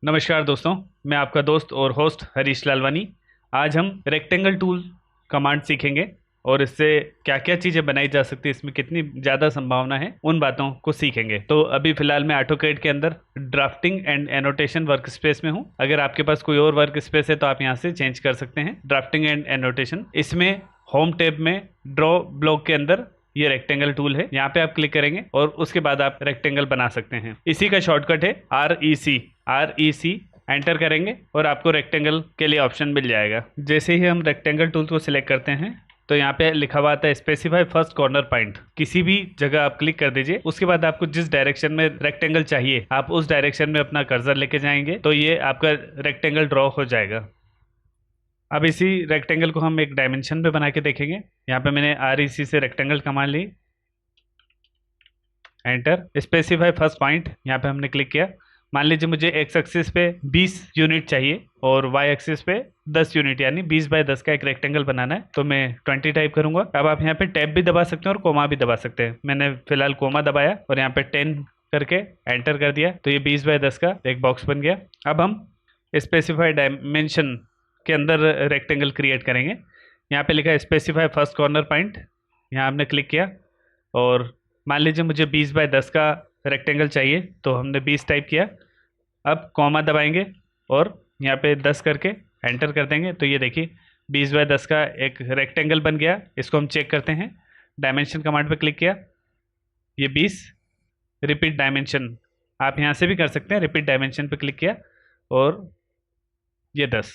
नमस्कार दोस्तों, मैं आपका दोस्त और होस्ट हरीश लालवानी। आज हम रेक्टेंगल टूल कमांड सीखेंगे और इससे क्या क्या चीज़ें बनाई जा सकती है, इसमें कितनी ज़्यादा संभावना है, उन बातों को सीखेंगे। तो अभी फिलहाल मैं ऑटोकैड के अंदर drafting and annotation work space में हूँ। अगर आपके पास कोई और वर्क स्पेस है तो आप यहाँ से चेंज कर सकते हैं। ड्राफ्टिंग एंड एनोटेशन, इसमें होम टैब में ड्रॉ ब्लॉक के अंदर ये रेक्टेंगल टूल है, यहाँ पे आप क्लिक करेंगे और उसके बाद आप रेक्टेंगल बना सकते हैं। इसी का शॉर्टकट है REC एंटर करेंगे और आपको रेक्टेंगल के लिए ऑप्शन मिल जाएगा। जैसे ही हम रेक्टेंगल टूल को सिलेक्ट करते हैं तो यहाँ पे लिखा हुआ आता है स्पेसिफाई फर्स्ट कॉर्नर पॉइंट। किसी भी जगह आप क्लिक कर दीजिए, उसके बाद आपको जिस डायरेक्शन में रेक्टेंगल चाहिए आप उस डायरेक्शन में अपना कर्सर लेके जाएंगे तो ये आपका रेक्टेंगल ड्रॉ हो जाएगा। अब इसी रेक्टेंगल को हम एक डायमेंशन पे बना के देखेंगे। यहाँ पे मैंने REC से रेक्टेंगल कमांड ली, एंटर। स्पेसिफाई फर्स्ट पॉइंट, यहाँ पे हमने क्लिक किया। मान लीजिए मुझे एक्स एक्सिस पे 20 यूनिट चाहिए और वाई एक्सिस पे 10 यूनिट, यानी 20 बाय 10 का एक रेक्टेंगल बनाना है। तो मैं 20 टाइप करूंगा। अब आप यहाँ पे टैब भी दबा सकते हैं और कोमा भी दबा सकते हैं। मैंने फिलहाल कोमा दबाया और यहाँ पे 10 करके एंटर कर दिया तो ये 20 बाय 10 का एक बॉक्स बन गया। अब हम स्पेसिफाई डायमेंशन के अंदर रेक्टेंगल क्रिएट करेंगे। यहाँ पे लिखा है स्पेसिफाई फर्स्ट कॉर्नर पॉइंट, यहाँ हमने क्लिक किया और मान लीजिए मुझे 20 बाय 10 का रेक्टेंगल चाहिए तो हमने 20 टाइप किया। अब कॉमा दबाएंगे और यहाँ पे 10 करके एंटर कर देंगे तो ये देखिए 20 बाय 10 का एक रेक्टेंगल बन गया। इसको हम चेक करते हैं। डायमेंशन कमांड पे क्लिक किया, ये 20। रिपीट डायमेंशन, आप यहाँ से भी कर सकते हैं। रिपीट डायमेंशन पे क्लिक किया और ये 10।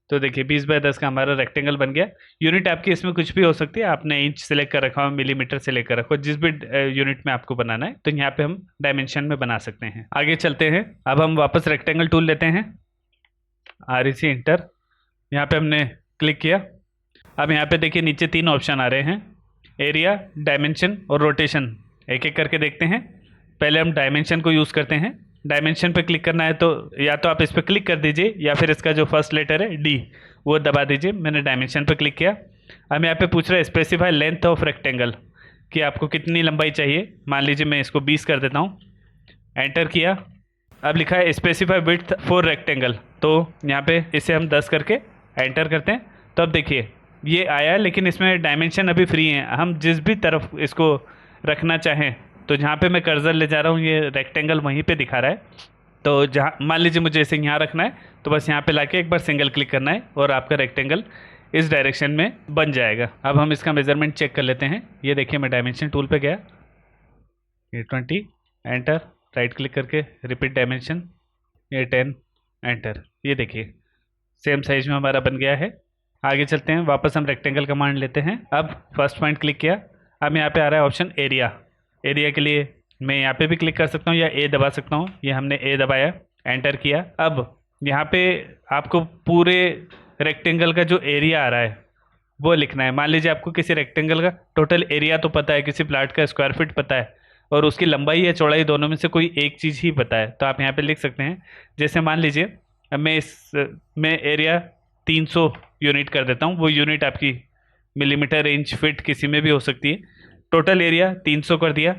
तो देखिए 20 बाय 10 का हमारा रेक्टेंगल बन गया। यूनिट आपकी इसमें कुछ भी हो सकती है। आपने इंच सेलेक्ट कर रखा हो, मिलीमीटर सेलेक्ट कर रखा हो, जिस भी यूनिट में आपको बनाना है तो यहाँ पे हम डायमेंशन में बना सकते हैं। आगे चलते हैं। अब हम वापस रेक्टेंगल टूल लेते हैं, REC इंटर, यहाँ पे हमने क्लिक किया। अब यहाँ पे देखिए नीचे 3 ऑप्शन आ रहे हैं, एरिया, डायमेंशन और रोटेशन। एक एक करके देखते हैं। पहले हम डायमेंशन को यूज़ करते हैं। डायमेंशन पे क्लिक करना है तो या तो आप इस पर क्लिक कर दीजिए या फिर इसका जो फर्स्ट लेटर है D वो दबा दीजिए। मैंने डायमेंशन पे क्लिक किया। अब यहाँ पे पूछ रहा है स्पेसिफाई लेंथ ऑफ रेक्टेंगल, कि आपको कितनी लंबाई चाहिए। मान लीजिए मैं इसको 20 कर देता हूँ, एंटर किया। अब लिखा है स्पेसिफाई विड्थ फॉर रेक्टेंगल, तो यहाँ पे इसे हम 10 करके एंटर करते हैं। तो अब देखिए ये आया, लेकिन इसमें डायमेंशन अभी फ्री है। हम जिस भी तरफ इसको रखना चाहें तो जहाँ पे मैं कर्सर ले जा रहा हूँ ये रेक्टेंगल वहीं पे दिखा रहा है। तो जहाँ मान लीजिए मुझे इसे यहाँ रखना है तो बस यहाँ पे लाके एक बार सिंगल क्लिक करना है और आपका रेक्टेंगल इस डायरेक्शन में बन जाएगा। अब हम इसका मेजरमेंट चेक कर लेते हैं। ये देखिए मैं डायमेंशन टूल पे गया, ये 20, एंटर, राइट क्लिक करके रिपीट डायमेंशन, ये 10, एंटर। ये देखिए सेम साइज में हमारा बन गया है। आगे चलते हैं। वापस हम रेक्टेंगल कमांड लेते हैं। अब फर्स्ट पॉइंट क्लिक किया। अब यहाँ पे आ रहा है ऑप्शन एरिया। एरिया के लिए मैं यहाँ पे भी क्लिक कर सकता हूँ या A दबा सकता हूँ। ये हमने A दबाया, एंटर किया। अब यहाँ पे आपको पूरे रेक्टेंगल का जो एरिया आ रहा है वो लिखना है। मान लीजिए आपको किसी रेक्टेंगल का टोटल एरिया तो पता है, किसी प्लाट का स्क्वायर फीट पता है और उसकी लंबाई या चौड़ाई दोनों में से कोई एक चीज़ ही पता है, तो आप यहाँ पे लिख सकते हैं। जैसे मान लीजिए मैं एरिया 300 यूनिट कर देता हूँ। वो यूनिट आपकी मिलीमीटर, इंच, फीट किसी में भी हो सकती है। टोटल एरिया 300 कर दिया,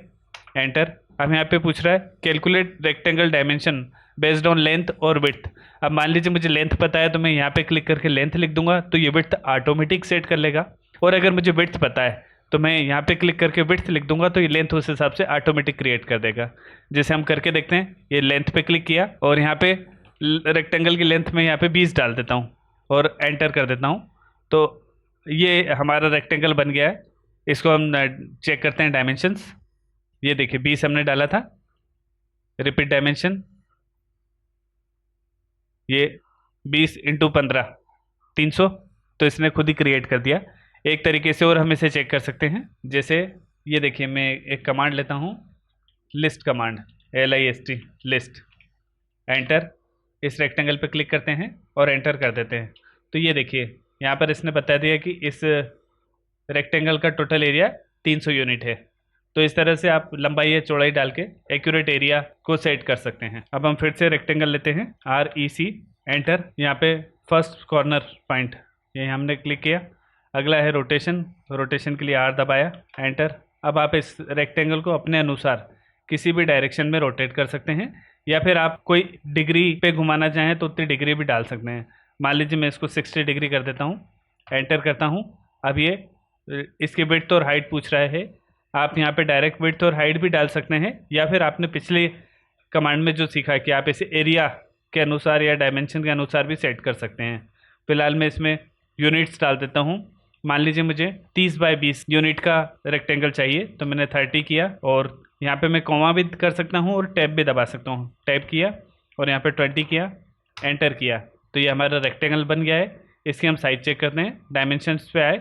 एंटर। अब यहाँ पे पूछ रहा है calculate rectangle dimension based on length और विड्थ। अब मान लीजिए मुझे लेंथ पता है तो मैं यहाँ पे क्लिक करके लेंथ लिख दूंगा तो ये विड्थ ऑटोमेटिक सेट कर लेगा। और अगर मुझे विड्थ पता है तो मैं यहाँ पे क्लिक करके विड्थ लिख दूंगा तो ये लेंथ उस हिसाब से ऑटोमेटिक क्रिएट कर देगा। जैसे हम करके देखते हैं। ये लेंथ पे क्लिक किया और यहाँ पे रेक्टेंगल की लेंथ में यहाँ पे 20 डाल देता हूँ और एंटर कर देता हूँ तो ये हमारा रेक्टेंगल बन गया है। इसको हम चेक करते हैं डायमेंशंस। ये देखिए 20 हमने डाला था, रिपीट डायमेंशन, ये 20 × 15 300, तो इसने खुद ही क्रिएट कर दिया। एक तरीके से और हम इसे चेक कर सकते हैं। जैसे ये देखिए मैं एक कमांड लेता हूँ, list command, LIST, list, enter. इस रेक्टेंगल पे क्लिक करते हैं और एंटर कर देते हैं तो ये देखिए यहाँ पर इसने बता दिया कि इस रेक्टेंगल का टोटल एरिया 300 यूनिट है। तो इस तरह से आप लंबाई या चौड़ाई डाल के एक्यूरेट एरिया को सेट कर सकते हैं। अब हम फिर से रेक्टेंगल लेते हैं, REC, एंटर। यहाँ पे फर्स्ट कॉर्नर पॉइंट, ये हमने क्लिक किया। अगला है रोटेशन, रोटेशन के लिए R दबाया, एंटर। अब आप इस रेक्टेंगल को अपने अनुसार किसी भी डायरेक्शन में रोटेट कर सकते हैं। या फिर आप कोई डिग्री पे घुमाना चाहें तो उतनी डिग्री भी डाल सकते हैं। मान लीजिए मैं इसको 60 डिग्री कर देता हूँ, एंटर करता हूँ। अब ये इसकी विड्थ और हाइट पूछ रहा है। आप यहाँ पे डायरेक्ट विड्थ और हाइट भी डाल सकते हैं, या फिर आपने पिछले कमांड में जो सीखा है कि आप इसे एरिया के अनुसार या डायमेंशन के अनुसार भी सेट कर सकते हैं। फिलहाल मैं इसमें यूनिट्स डाल देता हूँ। मान लीजिए मुझे 30 बाय 20 यूनिट का रेक्टेंगल चाहिए, तो मैंने 30 किया और यहाँ पे मैं कॉमा भी कर सकता हूँ और टैब भी दबा सकता हूँ। टैब किया और यहाँ पे 20 किया, एंटर किया, तो ये हमारा रेक्टेंगल बन गया है। इसकी हम साइज चेक करते हैं। डायमेंशंस पे आए,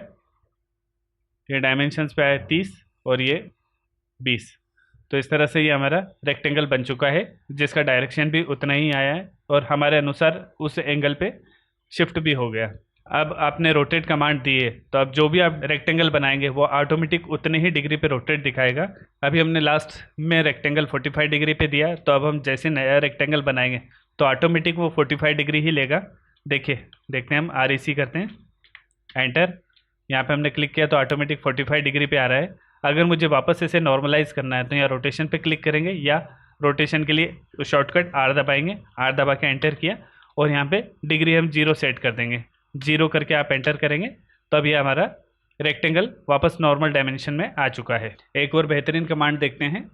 ये डायमेंशंस पे आए 30 और ये 20। तो इस तरह से ये हमारा रेक्टेंगल बन चुका है, जिसका डायरेक्शन भी उतना ही आया है और हमारे अनुसार उस एंगल पे शिफ्ट भी हो गया। अब आपने रोटेट कमांड दी है, तो अब जो भी आप रेक्टेंगल बनाएंगे वो ऑटोमेटिक उतने ही डिग्री पे रोटेट दिखाएगा। अभी हमने लास्ट में रेक्टेंगल 45 डिग्री पे दिया, तो अब हम जैसे नया रेक्टेंगल बनाएंगे तो ऑटोमेटिक वो 45 डिग्री ही लेगा। देखिए, देखते हैं, हम REC करते हैं, एंटर। यहाँ पे हमने क्लिक किया तो ऑटोमेटिक 45 डिग्री पे आ रहा है। अगर मुझे वापस इसे नॉर्मलाइज करना है तो यहाँ रोटेशन पे क्लिक करेंगे, या रोटेशन के लिए शॉर्टकट R दबाएंगे। R दबा के एंटर किया और यहाँ पे डिग्री हम 0 सेट कर देंगे। 0 करके आप एंटर करेंगे तो अब ये हमारा रेक्टेंगल वापस नॉर्मल डायमेंशन में आ चुका है। एक और बेहतरीन कमांड देखते हैं।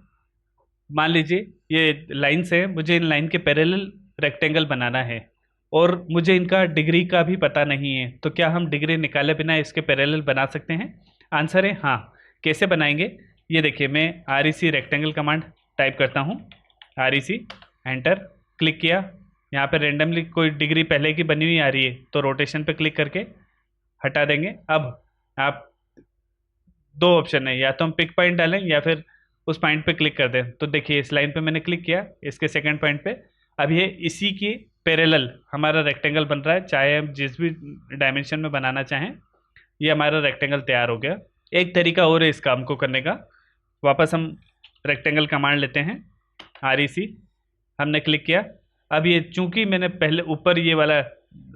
मान लीजिए ये लाइन्स हैं, मुझे इन लाइन के पैरेलल रेक्टेंगल बनाना है और मुझे इनका डिग्री का भी पता नहीं है, तो क्या हम डिग्री निकाले बिना इसके पैरेलल बना सकते हैं? आंसर है हाँ। कैसे बनाएंगे ये देखिए, मैं REC रेक्टेंगल कमांड टाइप करता हूँ, REC, एंटर, क्लिक किया। यहाँ पे रेंडमली कोई डिग्री पहले की बनी हुई आ रही है तो रोटेशन पे क्लिक करके हटा देंगे। अब आप दो ऑप्शन है, या तो हम पिक पॉइंट डालें या फिर उस पॉइंट पे क्लिक कर दें। तो देखिए इस लाइन पे मैंने क्लिक किया, इसके सेकंड पॉइंट पे, अब ये इसी की पैरेलल हमारा रेक्टेंगल बन रहा है। चाहे हम जिस भी डायमेंशन में बनाना चाहें, ये हमारा रेक्टेंगल तैयार हो गया। एक तरीका और है इस काम को करने का। वापस हम रेक्टेंगल कमांड लेते हैं, REC, हमने क्लिक किया। अब ये चूंकि मैंने पहले ऊपर ये वाला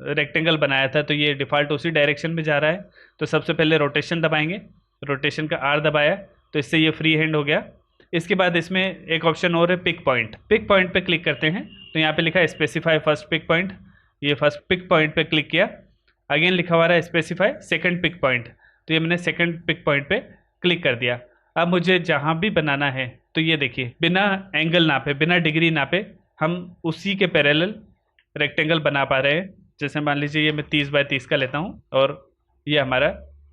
रेक्टेंगल बनाया था तो ये डिफ़ॉल्ट उसी डायरेक्शन में जा रहा है, तो सबसे पहले रोटेशन दबाएंगे। रोटेशन का R दबाया तो इससे ये फ्री हैंड हो गया। इसके बाद इसमें एक ऑप्शन और है, पिक पॉइंट। पिक पॉइंट पे क्लिक करते हैं तो यहाँ पे लिखा है स्पेसिफाई फर्स्ट पिक पॉइंट। ये फर्स्ट पिक पॉइंट पे क्लिक किया, अगेन लिखा हुआ है स्पेसिफाई सेकंड पिक पॉइंट, तो ये मैंने सेकंड पिक पॉइंट पे क्लिक कर दिया। अब मुझे जहाँ भी बनाना है तो ये देखिए, बिना एंगल नापे, बिना डिग्री नापे हम उसी के पैरेलल रेक्टेंगल बना पा रहे हैं। जैसे मान लीजिए ये मैं 30 बाय 30 का लेता हूँ और ये हमारा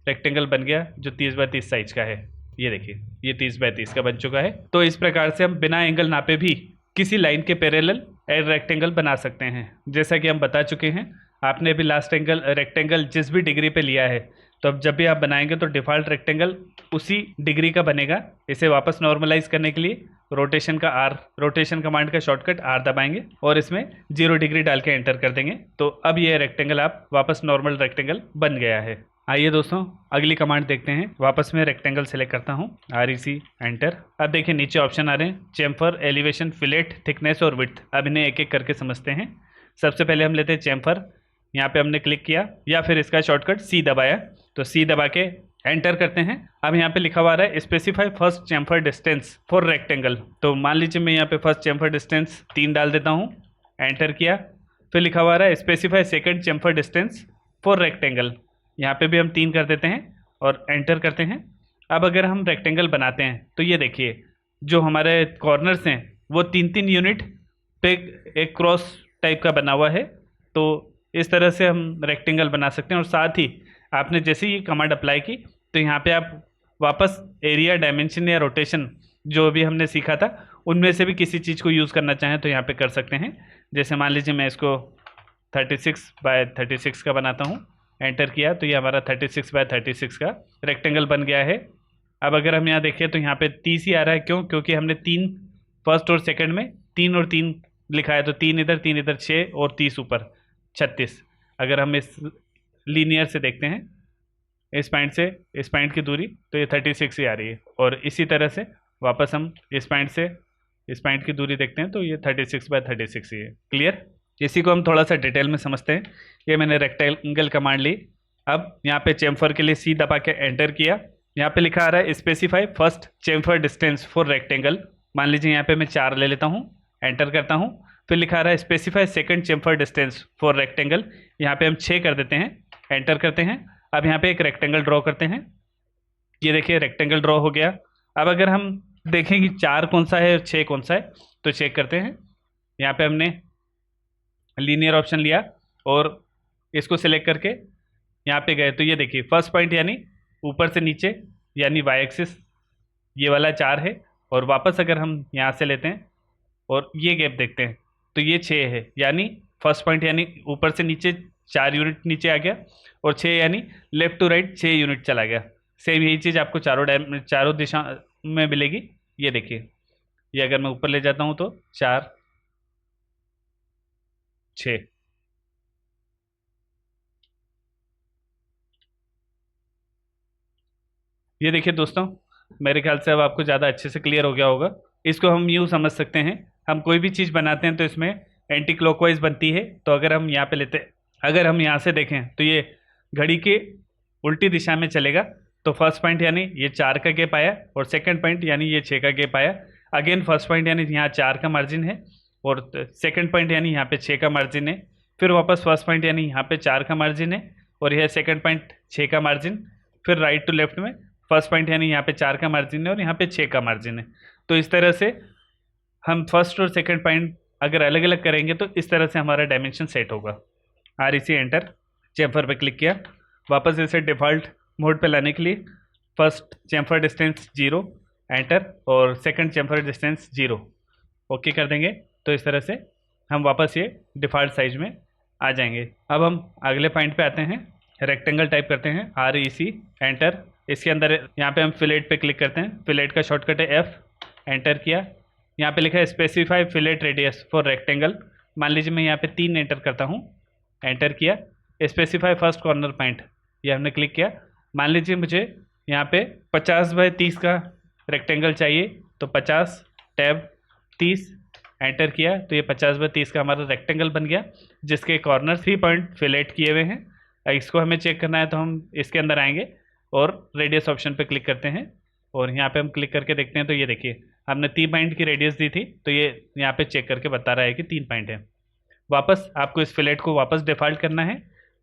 रेक्टेंगल बन गया जो 30 बाय 30 साइज का है। ये देखिए, ये 30 बाय 30 का बन चुका है। तो इस प्रकार से हम बिना एंगल नापे भी किसी लाइन के पैरेलल रेक्टेंगल बना सकते हैं। जैसा कि हम बता चुके हैं, आपने भी लास्ट रेक्टेंगल जिस भी डिग्री पे लिया है, तो अब जब भी आप बनाएंगे तो डिफ़ॉल्ट रेक्टेंगल उसी डिग्री का बनेगा। इसे वापस नॉर्मलाइज करने के लिए रोटेशन का R, रोटेशन कमांड का शॉर्टकट R दबाएंगे और इसमें 0 डिग्री डाल के एंटर कर देंगे। तो अब ये रेक्टेंगल आप वापस नॉर्मल रेक्टेंगल बन गया है। आइए दोस्तों अगली कमांड देखते हैं। वापस मैं रेक्टेंगल सेलेक्ट करता हूँ, REC, एंटर। अब देखिए नीचे ऑप्शन आ रहे हैं, चेम्फर, एलिवेशन, फिलेट, थिकनेस और विड्थ। अब इन्हें एक एक करके समझते हैं। सबसे पहले हम लेते हैं चेम्फर। यहाँ पे हमने क्लिक किया या फिर इसका शॉर्टकट C दबाया, तो C दबा के एंटर करते हैं। अब यहाँ पे लिखा हुआ है specify first Chemphar distance for rectangle. तो मान लीजिए मैं यहाँ पे फर्स्ट चेम्फर डिस्टेंस 3 डाल देता हूँ, एंटर किया। फिर लिखा हुआ है specify second Chemphar distance for rectangle. यहाँ पे भी हम 3 कर देते हैं और एंटर करते हैं। अब अगर हम रेक्टेंगल बनाते हैं तो ये देखिए, जो हमारे कॉर्नर्स हैं वो 3-3 यूनिट पे एक क्रॉस टाइप का बना हुआ है। तो इस तरह से हम रेक्टेंगल बना सकते हैं। और साथ ही आपने जैसे ही कमांड अप्लाई की तो यहाँ पे आप वापस एरिया, डायमेंशन या रोटेशन जो भी हमने सीखा था उनमें से भी किसी चीज़ को यूज़ करना चाहें तो यहाँ पे कर सकते हैं। जैसे मान लीजिए मैं इसको 36 बाय 36 का बनाता हूँ, एंटर किया तो ये हमारा 36 बाय 36 का रेक्टेंगल बन गया है। अब अगर हम यहाँ देखें तो यहाँ पे 30 ही आ रहा है। क्यों? क्योंकि हमने 3 फर्स्ट और सेकंड में 3 और 3 लिखा है, तो 3 इधर 6 और 30 ऊपर 36। अगर हम इस लीनियर से देखते हैं, इस पॉइंट से इस पॉइंट की दूरी, तो ये 36 ही आ रही है। और इसी तरह से वापस हम इस पॉइंट से इस पॉइंट की दूरी देखते हैं तो ये 36 बाय 36 ही है। क्लियर? इसी को हम थोड़ा सा डिटेल में समझते हैं। ये मैंने रेक्टेंगल कमांड ली। अब यहाँ पे चेम्फर के लिए C दबा के एंटर किया। यहाँ पे लिखा आ रहा है specify first Chemphar distance for rectangle. मान लीजिए यहाँ पे मैं 4 ले लेता हूँ, एंटर करता हूँ। फिर लिखा रहा है specify second Chemphar distance for rectangle, यहाँ पे हम 6 कर देते हैं, एंटर करते हैं। अब यहाँ पे एक रेक्टेंगल ड्रॉ करते हैं। ये देखिए रेक्टेंगल ड्रॉ हो गया। अब अगर हम देखें कि 4 कौन सा है और 6 कौन सा है, तो चेक करते हैं। यहाँ पे हमने लीनियर ऑप्शन लिया और इसको सिलेक्ट करके यहाँ पे गए, तो ये देखिए फर्स्ट पॉइंट यानी ऊपर से नीचे यानी वाई एक्सिस ये वाला 4 है, और वापस अगर हम यहाँ से लेते हैं और ये गैप देखते हैं तो ये 6 है, यानी फर्स्ट पॉइंट यानी ऊपर से नीचे 4 यूनिट नीचे आ गया, और 6 यानी लेफ्ट टू राइट 6 यूनिट चला गया। सेम यही चीज़ आपको चारों दिशा में मिलेगी। ये देखिए, ये अगर मैं ऊपर ले जाता हूँ तो 4 6। ये देखिए दोस्तों, मेरे ख्याल से अब आपको ज़्यादा अच्छे से क्लियर हो गया होगा। इसको हम यूँ समझ सकते हैं, हम कोई भी चीज़ बनाते हैं तो इसमें एंटी क्लॉकवाइज बनती है। तो अगर हम यहाँ पे लेते हैं, अगर हम यहाँ से देखें तो ये घड़ी के उल्टी दिशा में चलेगा। तो फर्स्ट पॉइंट यानी ये 4 का गैप आया, और सेकंड पॉइंट यानी ये 6 का गैप आया। अगेन फर्स्ट पॉइंट यानी यहाँ 4 का मार्जिन है, और सेकंड पॉइंट यानी यहाँ पे 6 का मार्जिन है। फिर वापस फर्स्ट पॉइंट यानी यहाँ पे 4 का मार्जिन है, और यह सेकंड पॉइंट 6 का मार्जिन। फिर राइट टू लेफ्ट में फर्स्ट पॉइंट यानी यहाँ पे 4 का मार्जिन है और यहाँ पे 6 का मार्जिन है। तो इस तरह से हम फर्स्ट और सेकंड पॉइंट अगर अलग अलग करेंगे तो इस तरह से हमारा डायमेंशन सेट होगा। REC एंटर, चेम्फर पे क्लिक किया। वापस इसे डिफ़ॉल्ट मोड पे लाने के लिए फर्स्ट चेम्फर डिस्टेंस 0 एंटर, और सेकंड चेम्फर डिस्टेंस 0 ओके कर देंगे। तो इस तरह से हम वापस ये डिफ़ॉल्ट साइज में आ जाएंगे। अब हम अगले पॉइंट पे आते हैं, रेक्टेंगल टाइप करते हैं, REC एंटर। इसके अंदर यहाँ पे हम फिलेट पे क्लिक करते हैं, फिलेट का शॉर्टकट है F, एंटर किया। यहाँ पे लिखा है specify fillet radius for rectangle. मान लीजिए मैं यहाँ पे 3 एंटर करता हूँ, एंटर किया। स्पेसिफाई फर्स्ट कॉर्नर पॉइंट, ये हमने क्लिक किया। मान लीजिए मुझे यहाँ पे 50 बाय 30 का रेक्टेंगल चाहिए, तो 50 टैब 30 एंटर किया, तो ये 50 बाय 30 का हमारा रेक्टेंगल बन गया, जिसके कॉर्नर 3 पॉइंट फिलेट किए हुए हैं। इसको हमें चेक करना है तो हम इसके अंदर आएंगे और रेडियस ऑप्शन पे क्लिक करते हैं, और यहाँ पे हम क्लिक करके देखते हैं तो ये देखिए हमने 3 पॉइंट की रेडियस दी थी, तो ये यहाँ पे चेक करके बता रहा है कि 3 पॉइंट है। वापस आपको इस फिलेट को वापस डिफ़ॉल्ट करना है,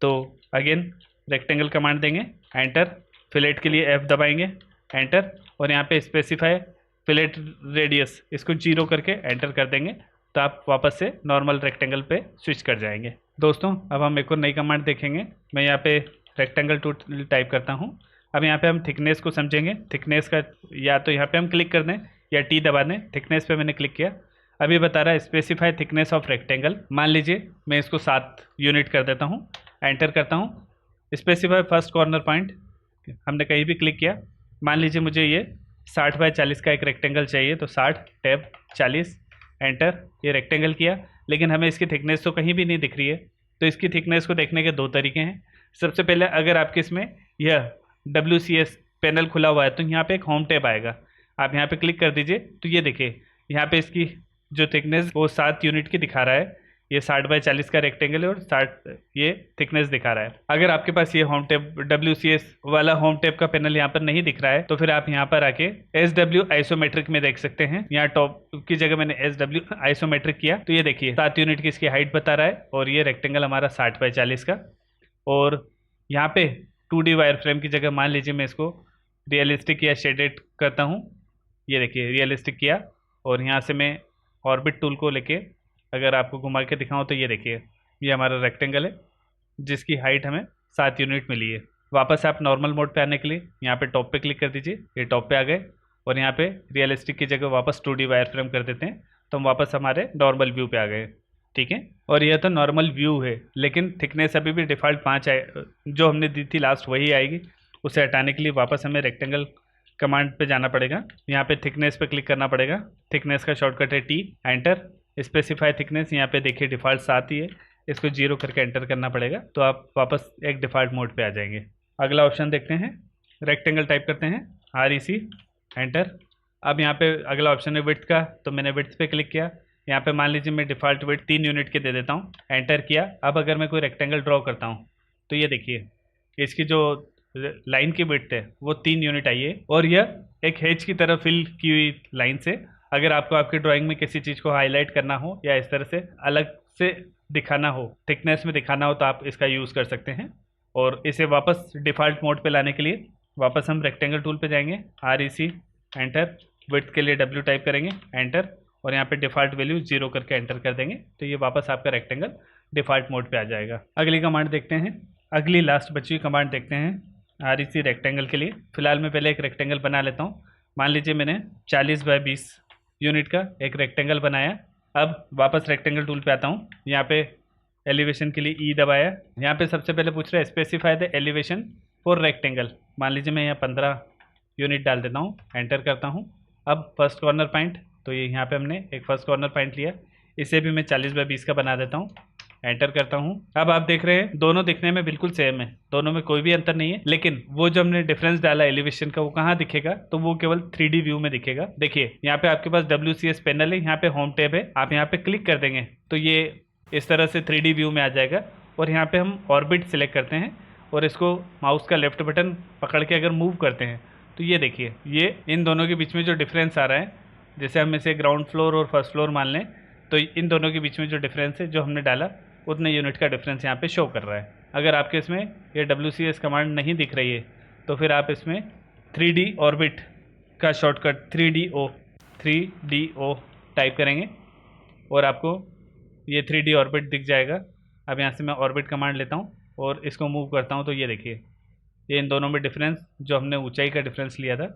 तो अगेन रेक्टेंगल कमांड देंगे, एंटर। फिलेट के लिए F दबाएंगे, एंटर, और यहाँ पे स्पेसिफाई फिलेट रेडियस इसको 0 करके एंटर कर देंगे, तो आप वापस से नॉर्मल रेक्टेंगल पे स्विच कर जाएंगे। दोस्तों अब हम एक और नई कमांड देखेंगे। मैं यहाँ पे रेक्टेंगल टूल टाइप करता हूँ। अब यहाँ पे हम थिकनेस को समझेंगे। थिकनेस का या तो यहाँ पे हम क्लिक कर दें या T दबा दें। थिकनेस पे मैंने क्लिक किया। अभी बता रहा है स्पेसिफाई थिकनेस ऑफ रेक्टेंगल। मान लीजिए मैं इसको 7 यूनिट कर देता हूँ, एंटर करता हूँ। स्पेसिफाई फर्स्ट कॉर्नर पॉइंट, हमने कहीं भी क्लिक किया। मान लीजिए मुझे ये 60 बाय 40 का एक रेक्टेंगल चाहिए, तो 60 टैब 40 एंटर। ये रेक्टेंगल किया, लेकिन हमें इसकी थिकनेस तो कहीं भी नहीं दिख रही है। तो इसकी थिकनेस को देखने के 2 तरीके हैं। सबसे पहले अगर आपके इसमें यह WCS पैनल खुला हुआ है तो यहाँ पे एक होम टैब आएगा, आप यहाँ पे क्लिक कर दीजिए। तो ये देखिए यहाँ पे इसकी जो थिकनेस वो 7 यूनिट की दिखा रहा है। ये 60 बाय 40 का रेक्टेंगल है और 60 ये थिकनेस दिखा रहा है। अगर आपके पास ये होम टैब WCS वाला होम टैब का पैनल यहाँ पर नहीं दिख रहा है, तो फिर आप यहाँ पर आके SW आइसोमेट्रिक में देख सकते हैं। यहाँ टॉप की जगह मैंने SW आइसोमेट्रिक किया, तो ये देखिए 7 यूनिट की इसकी हाइट बता रहा है, और ये रेक्टेंगल हमारा 60 बाय 40 का। और यहाँ पे 2D वायर फ्रेम की जगह मान लीजिए मैं इसको रियलिस्टिक या शेडेड करता हूँ। ये देखिए रियलिस्टिक किया, और यहाँ से मैं ऑर्बिट टूल को लेके अगर आपको घुमा के दिखाऊँ तो ये देखिए ये हमारा रेक्टेंगल है जिसकी हाइट हमें 7 यूनिट मिली है। वापस आप नॉर्मल मोड पे आने के लिए यहाँ पे टॉप पे क्लिक कर दीजिए। ये टॉप पे आ गए, और यहाँ पे रियलिस्टिक की जगह वापस 2D वायर फ्रेम कर देते हैं, तो हम वापस हमारे नॉर्मल व्यू पे आ गए। ठीक है, और यह तो नॉर्मल व्यू है, लेकिन थिकनेस अभी भी डिफ़ॉल्ट 5 जो हमने दी थी लास्ट वही आएगी। उसे हटाने के लिए वापस हमें रेक्टेंगल कमांड पे जाना पड़ेगा। यहाँ पे थिकनेस पे क्लिक करना पड़ेगा। थिकनेस का शॉर्टकट है T, एंटर। स्पेसिफाई थिकनेस यहाँ पे देखिए डिफ़ॉल्ट 7 ही है, इसको 0 करके एंटर करना पड़ेगा, तो आप वापस एक डिफ़ॉल्ट मोड पे आ जाएंगे। अगला ऑप्शन देखते हैं, रेक्टेंगल टाइप करते हैं, REC एंटर। अब यहाँ पे अगला ऑप्शन है विड्थ का, तो मैंने विड्थ पे क्लिक किया। यहाँ पे मान लीजिए मैं डिफ़ॉल्ट विड्थ 3 यूनिट के दे देता हूँ, एंटर किया। अब अगर मैं कोई रेक्टेंगल ड्रॉ करता हूँ तो ये देखिए इसकी जो लाइन की विड्थ है वो 3 यूनिट आई है, और यह एक हेज की तरह फिल की हुई लाइन से अगर आपको आपकी ड्राइंग में किसी चीज़ को हाईलाइट करना हो या इस तरह से अलग से दिखाना हो, थिकनेस में दिखाना हो, तो आप इसका यूज़ कर सकते हैं। और इसे वापस डिफ़ॉल्ट मोड पे लाने के लिए वापस हम रेक्टेंगल टूल पे जाएंगे, REC एंटर, विड्थ के लिए W टाइप करेंगे एंटर, और यहाँ पे डिफ़ॉल्ट वैल्यू 0 करके एंटर कर देंगे, तो ये वापस आपका रेक्टेंगल डिफ़ॉल्ट मोड पे आ जाएगा। अगली कमांड देखते हैं, अगली लास्ट बची हुई कमांड देखते हैं REC रेक्टेंगल के लिए। फिलहाल मैं पहले एक रेक्टेंगल बना लेता हूँ। मान लीजिए मैंने 40 बाय 20 यूनिट का एक रेक्टेंगल बनाया। अब वापस रेक्टेंगल टूल पे आता हूँ, यहाँ पे एलिवेशन के लिए E दबाया। यहाँ पे सबसे पहले पूछ रहा है specify the elevation for rectangle. मान लीजिए मैं यहाँ 15 यूनिट डाल देता हूँ, एंटर करता हूँ। अब फर्स्ट कॉर्नर पॉइंट, तो ये यहाँ पे हमने एक फर्स्ट कॉर्नर पॉइंट लिया, इसे भी मैं 40 बाय 20 का बना देता हूँ, एंटर करता हूँ। अब आप देख रहे हैं दोनों दिखने में बिल्कुल सेम है, दोनों में कोई भी अंतर नहीं है, लेकिन वो जो हमने डिफरेंस डाला एलिवेशन का वो कहाँ दिखेगा, तो वो केवल 3D व्यू में दिखेगा। देखिए यहाँ पे आपके पास WCS पैनल है, यहाँ पे होम टैब है, आप यहाँ पे क्लिक कर देंगे तो ये इस तरह से 3D व्यू में आ जाएगा। और यहाँ पे हम ऑर्बिट सिलेक्ट करते हैं और इसको माउस का लेफ्ट बटन पकड़ के अगर मूव करते हैं तो ये देखिए, ये इन दोनों के बीच में जो डिफरेंस आ रहा है, जैसे हम इसे ग्राउंड फ्लोर और फर्स्ट फ्लोर मान लें, तो इन दोनों के बीच में जो डिफरेंस है जो हमने डाला उतने यूनिट का डिफरेंस यहाँ पे शो कर रहा है। अगर आपके इसमें ये WCS कमांड नहीं दिख रही है तो फिर आप इसमें 3D ऑर्बिट का शॉर्टकट 3DO टाइप करेंगे और आपको ये 3D ऑर्बिट दिख जाएगा। अब यहाँ से मैं ऑर्बिट कमांड लेता हूँ और इसको मूव करता हूँ, तो ये देखिए ये इन दोनों में डिफरेंस, जो हमने ऊंचाई का डिफरेंस लिया था,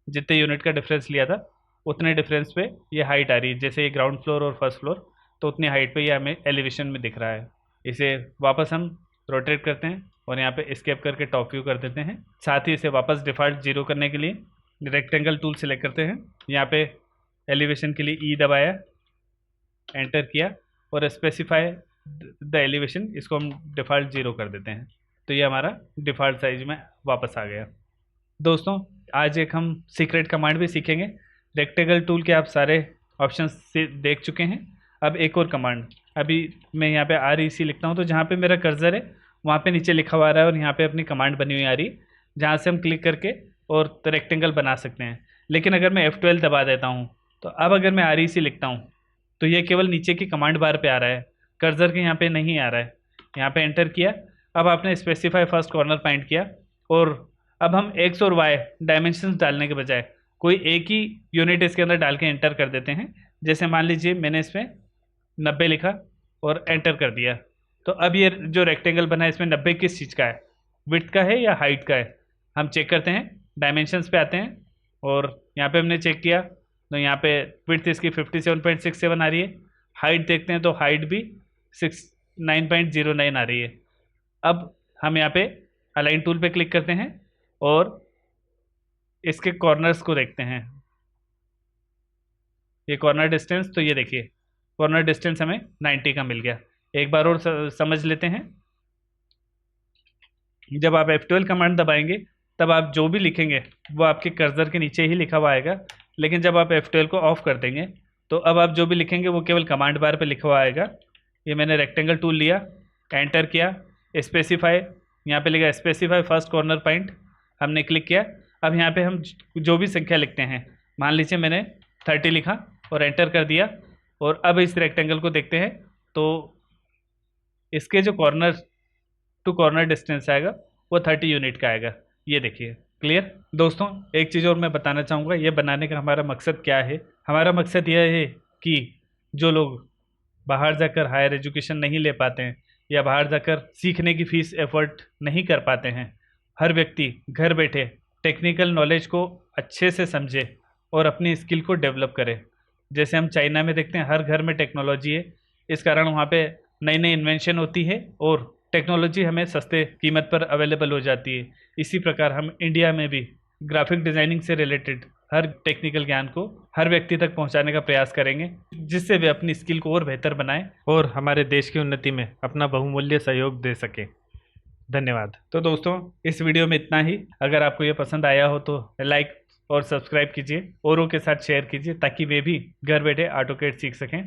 जितने यूनिट का डिफरेंस लिया था उतने डिफरेंस पे ये हाइट आ रही है। जैसे ये ग्राउंड फ्लोर और फर्स्ट फ्लोर, तो उतनी हाइट पे ये हमें एलिवेशन में दिख रहा है। इसे वापस हम रोटेट करते हैं और यहाँ पे एस्केप करके टॉप व्यू कर देते हैं। साथ ही इसे वापस डिफ़ॉल्ट 0 करने के लिए रेक्टेंगल टूल सिलेक्ट करते हैं, यहाँ पे एलिवेशन के लिए E दबाया, एंटर किया और स्पेसिफाई द एलिवेशन, इसको हम डिफ़ॉल्ट 0 कर देते हैं, तो ये हमारा डिफ़ॉल्ट साइज में वापस आ गया। दोस्तों आज एक हम सीक्रेट कमांड भी सीखेंगे। रेक्टेंगल टूल के आप सारे ऑप्शंस से देख चुके हैं, अब एक और कमांड, अभी मैं यहाँ पे REC लिखता हूँ, तो जहाँ पे मेरा कर्सर है वहाँ पे नीचे लिखा हुआ आ रहा है और यहाँ पे अपनी कमांड बनी हुई आ रही है, जहाँ से हम क्लिक करके और रेक्टेंगल बना सकते हैं। लेकिन अगर मैं F12 दबा देता हूँ, तो अब अगर मैं REC लिखता हूँ तो ये केवल नीचे की कमांड बार पे आ रहा है, कर्सर के यहाँ पे नहीं आ रहा है। यहाँ पे एंटर किया, अब आपने स्पेसिफाई फर्स्ट कॉर्नर पॉइंट किया और अब हम X और Y डायमेंशंस डालने के बजाय कोई एक ही यूनिट इसके अंदर डाल के एंटर कर देते हैं। जैसे मान लीजिए मैंने इसमें 90 लिखा और एंटर कर दिया, तो अब ये जो रेक्टेंगल बना है इसमें 90 किस चीज़ का है, विड्थ का है या हाइट का है, हम चेक करते हैं। डायमेंशंस पे आते हैं और यहाँ पे हमने चेक किया तो यहाँ पे विड्थ इसकी 57.67 आ रही है, हाइट देखते हैं तो हाइट भी 9.09 आ रही है। अब हम यहाँ पे अलाइन टूल पे क्लिक करते हैं और इसके कॉर्नर्स को देखते हैं, ये कॉर्नर डिस्टेंस, तो ये देखिए कॉर्नर डिस्टेंस हमें 90 का मिल गया। एक बार और समझ लेते हैं, जब आप F12 कमांड दबाएंगे तब आप जो भी लिखेंगे वो आपके कर्सर के नीचे ही लिखा हुआ आएगा, लेकिन जब आप F12 को ऑफ कर देंगे तो अब आप जो भी लिखेंगे वो केवल कमांड बार पे लिखा हुआ आएगा। ये मैंने रेक्टेंगल टूल लिया, एंटर किया, स्पेसिफाई, यहाँ पे लिखा स्पेसिफाई फर्स्ट कॉर्नर पॉइंट, हमने क्लिक किया। अब यहाँ पे हम जो भी संख्या लिखते हैं, मान लीजिए मैंने 30 लिखा और एंटर कर दिया, और अब इस रेक्टेंगल को देखते हैं तो इसके जो कॉर्नर टू कॉर्नर डिस्टेंस आएगा वो 30 यूनिट का आएगा। ये देखिए क्लियर। दोस्तों एक चीज़ और मैं बताना चाहूँगा, ये बनाने का हमारा मकसद क्या है। हमारा मकसद यह है कि जो लोग बाहर जाकर हायर एजुकेशन नहीं ले पाते हैं या बाहर जाकर सीखने की फ़ीस एफर्ट नहीं कर पाते हैं, हर व्यक्ति घर बैठे टेक्निकल नॉलेज को अच्छे से समझे और अपनी स्किल को डेवलप करे। जैसे हम चाइना में देखते हैं हर घर में टेक्नोलॉजी है, इस कारण वहाँ पे नई नई इन्वेंशन होती है और टेक्नोलॉजी हमें सस्ते कीमत पर अवेलेबल हो जाती है। इसी प्रकार हम इंडिया में भी ग्राफिक डिज़ाइनिंग से रिलेटेड हर टेक्निकल ज्ञान को हर व्यक्ति तक पहुंचाने का प्रयास करेंगे, जिससे वे अपनी स्किल को और बेहतर बनाएं और हमारे देश की उन्नति में अपना बहुमूल्य सहयोग दे सकें। धन्यवाद। तो दोस्तों इस वीडियो में इतना ही। अगर आपको ये पसंद आया हो तो लाइक और सब्सक्राइब कीजिए, औरों के साथ शेयर कीजिए ताकि वे भी घर बैठे ऑटोकैड सीख सकें।